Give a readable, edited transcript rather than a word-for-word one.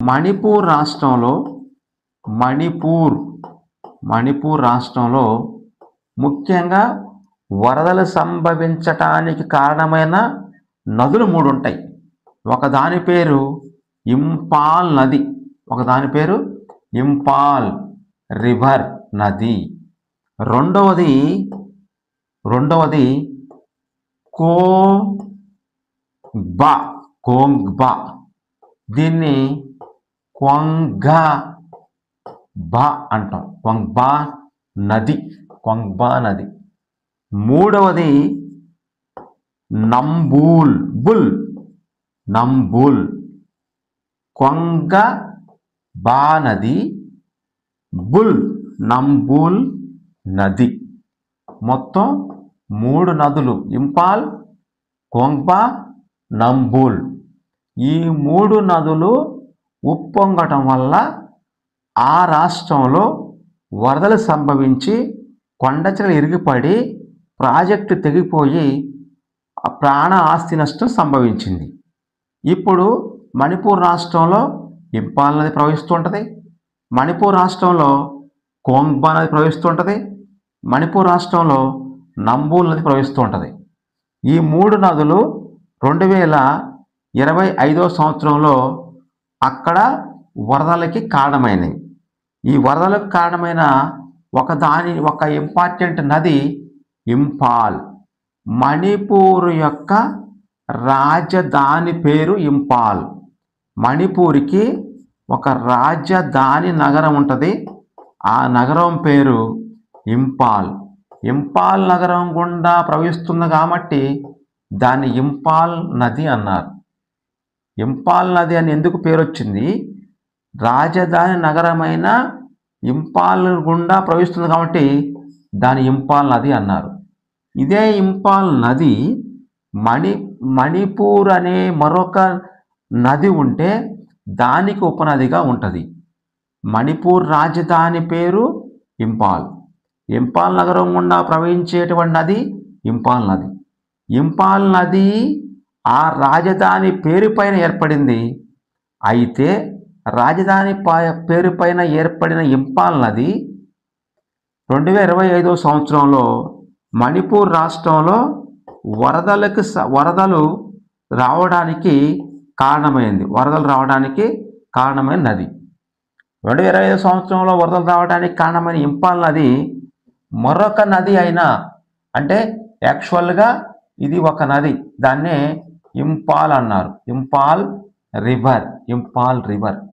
మణిపూర్ రాష్ట్రంలో మణిపూర్ మణిపూర్ రాష్ట్రంలో ముఖ్యంగా వరదలు సంభవించటానికి కారణమైన నదులు 3 ఉంటాయి. ఒకదాని పేరు ఇంపాల్ నది, ఒకదాని పేరు ఇంపాల్ రివర్ నది. రెండవది కోంగ్బా, దీన్ని క్వంగా బా అంటాం, క్వంగ్బా నది. మూడవది నంబూల్, క్వంగ బా నది, నంబూల్ నది. మొత్తం 3 నదులు, ఇంపాల్, క్వంగ్బా, నంబూల్. ఈ 3 నదులు ఉప్పొంగటం వల్ల ఆ రాష్ట్రంలో వరదలు సంభవించి కొండచెరలు ఇరిగిపడి ప్రాజెక్టు తెగిపోయి ప్రాణ ఆస్తి నష్టం సంభవించింది. ఇప్పుడు మణిపూర్ రాష్ట్రంలో ఇంపాల్ నది ప్రవహిస్తూ ఉంటుంది, మణిపూర్ రాష్ట్రంలో కోంగ్బా నది ప్రవహిస్తూ ఉంటుంది, మణిపూర్ రాష్ట్రంలో నంబూల్ నది ప్రవహిస్తూ ఉంటుంది. ఈ 3 నదులు 2025వ సంవత్సరంలో అక్కడ వరదలకి కారణమైనవి. ఈ వరదలకు కారణమైన ఒక ఇంపార్టెంట్ నది ఇంపాల్. మణిపూర్ యొక్క రాజధాని పేరు ఇంపాల్. మణిపూర్కి ఒక రాజధాని నగరం ఉంటుంది, ఆ నగరం పేరు ఇంపాల్. ఇంపాల్ నగరం గుండా ప్రవహిస్తుంది కాబట్టి దాన్ని ఇంపాల్ నది అన్నారు. ఇంపాల్ నది అని ఎందుకు పేరు వచ్చింది? రాజధాని నగరమైన ఇంపాల్ గుండా ప్రవహిస్తుంది కాబట్టి దాని ఇంపాల్ నది అన్నారు. ఇదే ఇంపాల్ నది మణిపూర్ అనే మరొక నది ఉంటే దానికి ఉపనదిగా ఉంటుంది. మణిపూర్ రాజధాని పేరు ఇంపాల్. ఇంపాల్ నగరం గుండా ప్రవహించేటువంటి నది ఇంపాల్ నది. ఇంపాల్ నది ఆ రాజధాని పేరు పైన ఏర్పడింది. అయితే రాజధాని పేరు పైన ఏర్పడిన ఇంపాల్ నది 2025వ సంవత్సరంలో మణిపూర్ రాష్ట్రంలో వరదలు రావడానికి కారణమైన నది. 2025 సంవత్సరంలో వరదలు రావడానికి కారణమైన ఇంపాల్ నది మరొక నది అయినా, అంటే యాక్చువల్గా ఇది ఒక నది, దాన్నే ఇంపాల్ అన్నారు, ఇంపాల్ రివర్.